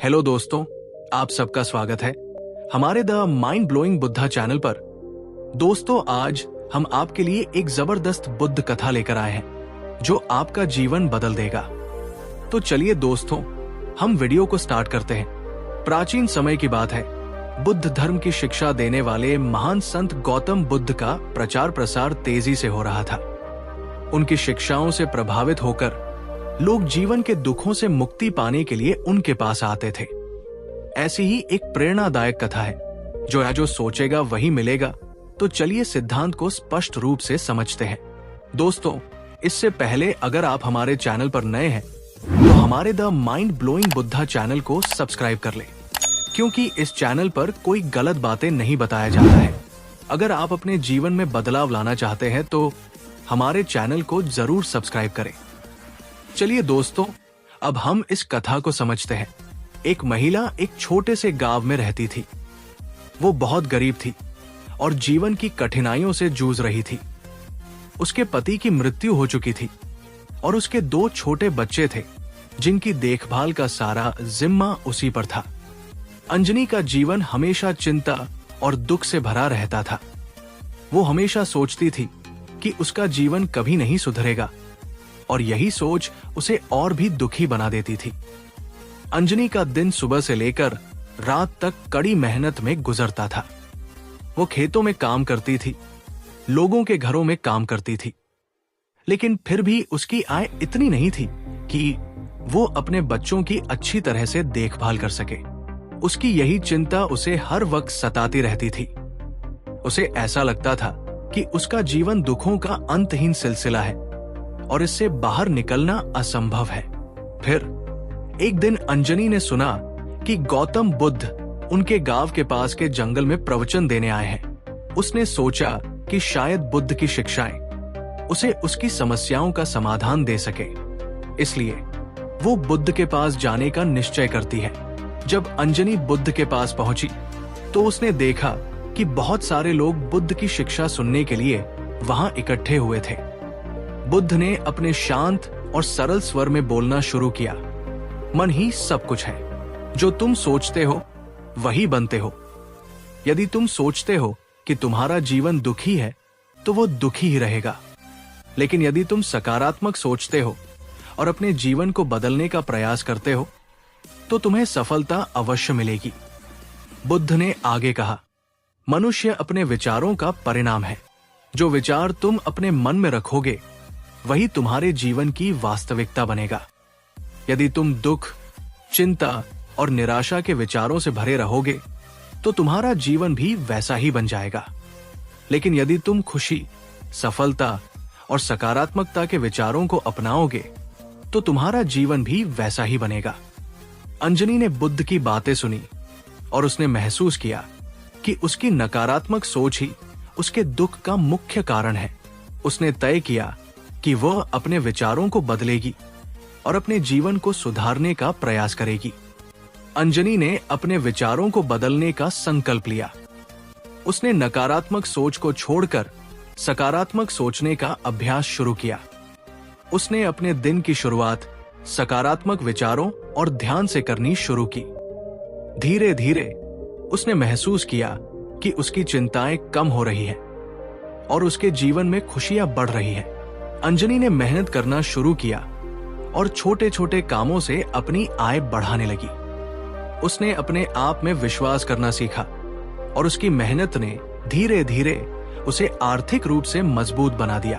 Hello दोस्तों, आप सबका स्वागत है हमारे the mind blowing Buddha channel पर। दोस्तों, आज हम आपके लिए एक जबरदस्त बुद्ध कथा लेकर आए हैं जो आपका जीवन बदल देगा। तो चलिए दोस्तों, हम वीडियो को स्टार्ट करते हैं। प्राचीन समय की बात है। बुद्ध धर्म की शिक्षा देने वाले महान संत गौतम बुद्ध का प्रचार प्रसार तेजी से हो रहा था। उनकी शिक्षाओं से प्रभावित होकर लोग जीवन के दुखों से मुक्ति पाने के लिए उनके पास आते थे। ऐसी ही एक प्रेरणादायक कथा है जो सोचेगा वही मिलेगा। तो चलिए सिद्धांत को स्पष्ट रूप से समझते हैं। दोस्तों, इससे पहले अगर आप हमारे चैनल पर नए हैं तो हमारे the mind blowing Buddha channel को सब्सक्राइब कर लें, क्योंकि इस चैनल पर कोई गलत बातें नहीं बताया जाता है। अगर आप अपने जीवन में बदलाव लाना चाहते हैं तो हमारे चैनल को जरूर सब्सक्राइब करें। चलिए दोस्तों, अब हम इस कथा को समझते हैं। एक महिला एक छोटे से गांव में रहती थी। वो बहुत गरीब थी और जीवन की कठिनाइयों से जूझ रही थी। उसके पति की मृत्यु हो चुकी थी और उसके 2 छोटे बच्चे थे जिनकी देखभाल का सारा जिम्मा उसी पर था। अंजनी का जीवन हमेशा चिंता और दुख से भरा रहता था। वो हमेशा सोचती थी कि उसका जीवन कभी नहीं सुधरेगा और यही सोच उसे और भी दुखी बना देती थी। अंजनी का दिन सुबह से लेकर रात तक कड़ी मेहनत में गुजरता था। वो खेतों में काम करती थी, लोगों के घरों में काम करती थी, लेकिन फिर भी उसकी आय इतनी नहीं थी कि वो अपने बच्चों की अच्छी तरह से देखभाल कर सके। उसकी यही चिंता उसे हर वक्त सताती रहती थी। उसे ऐसा लगता था कि उसका जीवन दुखों का अंतहीन सिलसिला है और इससे बाहर निकलना असंभव है। फिर एक दिन अंजनी ने सुना कि गौतम बुद्ध उनके गांव के पास के जंगल में प्रवचन देने आए हैं। उसने सोचा कि शायद बुद्ध की शिक्षाएं उसे उसकी समस्याओं का समाधान दे सके। इसलिए वो बुद्ध के पास जाने का निश्चय करती है। जब अंजनी बुद्ध के पास पहुंची तो उसने देखा कि बहुत सारे लोग बुद्ध की शिक्षा सुनने के लिए वहां इकट्ठे हुए थे। बुद्ध ने अपने शांत और सरल स्वर में बोलना शुरू किया। मन ही सब कुछ है। जो तुम सोचते हो वही बनते हो। यदि तुम सोचते हो कि तुम्हारा जीवन दुखी है तो वो दुखी ही रहेगा, लेकिन यदि तुम सकारात्मक सोचते हो और अपने जीवन को बदलने का प्रयास करते हो तो तुम्हें सफलता अवश्य मिलेगी। बुद्ध ने आगे कहा, मनुष्य अपने विचारों का परिणाम है। जो विचार तुम अपने मन में रखोगे वही तुम्हारे जीवन की वास्तविकता बनेगा। यदि तुम दुख, चिंता और निराशा के विचारों से भरे रहोगे तो तुम्हारा जीवन भी वैसा ही बन जाएगा। लेकिन यदि तुम खुशी, सफलता और सकारात्मकता के विचारों को अपनाओगे तो तुम्हारा जीवन भी वैसा ही बनेगा। अंजनी ने बुद्ध की बातें सुनी और उसने महसूस किया कि उसकी नकारात्मक सोच ही उसके दुख का मुख्य कारण है। उसने तय किया कि वह अपने विचारों को बदलेगी और अपने जीवन को सुधारने का प्रयास करेगी। अंजनी ने अपने विचारों को बदलने का संकल्प लिया। उसने नकारात्मक सोच को छोड़कर सकारात्मक सोचने का अभ्यास शुरू किया। उसने अपने दिन की शुरुआत सकारात्मक विचारों और ध्यान से करनी शुरू की। धीरे धीरे उसने महसूस किया कि उसकी चिंताएं कम हो रही हैं और उसके जीवन में खुशियां बढ़ रही हैं। अंजनी ने मेहनत करना शुरू किया और छोटे छोटे कामों से अपनी आय बढ़ाने लगी। उसने अपने आप में विश्वास करना सीखा और उसकी मेहनत ने धीरे धीरे उसे आर्थिक रूप से मजबूत बना दिया।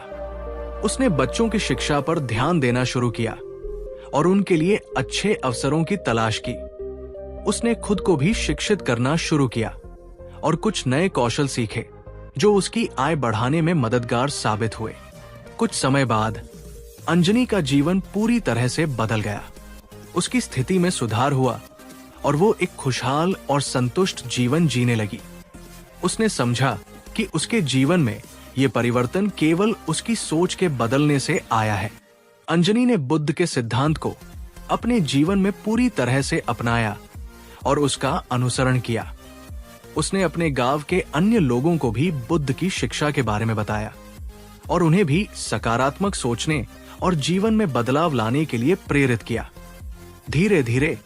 उसने बच्चों की शिक्षा पर ध्यान देना शुरू किया और उनके लिए अच्छे अवसरों की तलाश की। उसने खुद को भी शिक्षित करना शुरू किया और कुछ नए कौशल सीखे जो उसकी आय बढ़ाने में मददगार साबित हुए। कुछ समय बाद अंजनी का जीवन पूरी तरह से बदल गया। उसकी स्थिति में सुधार हुआ और वो एक खुशहाल और संतुष्ट जीवन जीने लगी। उसने समझा कि उसके जीवन में ये परिवर्तन केवल उसकी सोच के बदलने से आया है। अंजनी ने बुद्ध के सिद्धांत को अपने जीवन में पूरी तरह से अपनाया और उसका अनुसरण किया। उसने अपने गांव के अन्य लोगों को भी बुद्ध की शिक्षा के बारे में बताया और उन्हें भी सकारात्मक सोचने और जीवन में बदलाव लाने के लिए प्रेरित किया। धीरे धीरे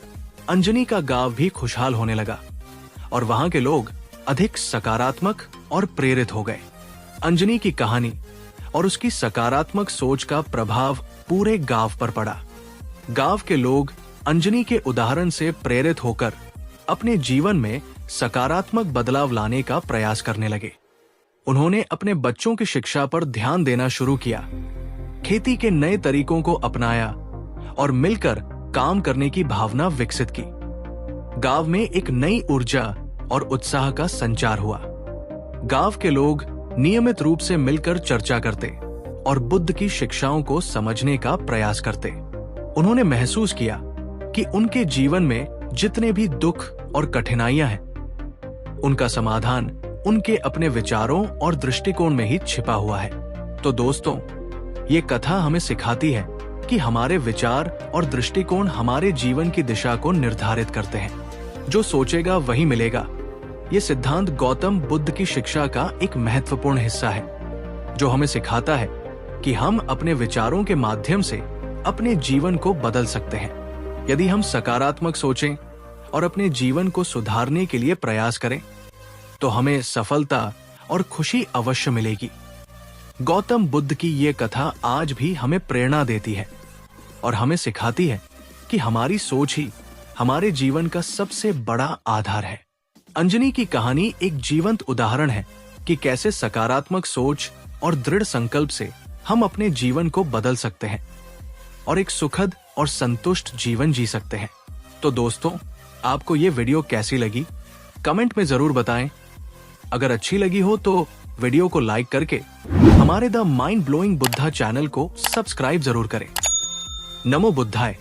अंजनी का गांव भी खुशहाल होने लगा और वहां के लोग अधिक सकारात्मक और प्रेरित हो गए। अंजनी की कहानी और उसकी सकारात्मक सोच का प्रभाव पूरे गांव पर पड़ा। गांव के लोग अंजनी के उदाहरण से प्रेरित होकर अपने जीवन में सकारात्मक बदलाव लाने का प्रयास करने लगे। उन्होंने अपने बच्चों की शिक्षा पर ध्यान देना शुरू किया, खेती के नए तरीकों को अपनाया और मिलकर काम करने की भावना विकसित की। गांव में एक नई ऊर्जा और उत्साह का संचार हुआ। गांव के लोग नियमित रूप से मिलकर चर्चा करते और बुद्ध की शिक्षाओं को समझने का प्रयास करते। उन्होंने महसूस किया कि उनके जीवन में जितने भी दुख और कठिनाइयां हैं, उनका समाधान उनके अपने विचारों और दृष्टिकोण में ही छिपा हुआ है। तो दोस्तों, ये कथा हमें सिखाती है कि हमारे विचार और दृष्टिकोण हमारे जीवन की दिशा को निर्धारित करते हैं। जो सोचेगा वही मिलेगा। ये सिद्धांत गौतम बुद्ध की शिक्षा का एक महत्वपूर्ण हिस्सा है, जो हमें सिखाता है कि हम अपने विचारों के माध्यम से अपने जीवन को बदल सकते हैं। यदि हम सकारात्मक सोचें और अपने जीवन को सुधारने के लिए प्रयास करें, तो हमें सफलता और खुशी अवश्य मिलेगी। गौतम बुद्ध की ये कथा आज भी हमें प्रेरणा देती है और हमें सिखाती है कि हमारी सोच ही हमारे जीवन का सबसे बड़ा आधार है। अंजनी की कहानी एक जीवंत उदाहरण है कि कैसे सकारात्मक सोच और दृढ़ संकल्प से हम अपने जीवन को बदल सकते हैं और एक सुखद और संतुष्ट जीवन जी सकते हैं। तो दोस्तों, आपको ये वीडियो कैसी लगी, कमेंट में जरूर बताएं। अगर अच्छी लगी हो तो वीडियो को लाइक करके हमारे the mind blowing Buddha channel को सब्सक्राइब जरूर करें। नमो बुद्धाय।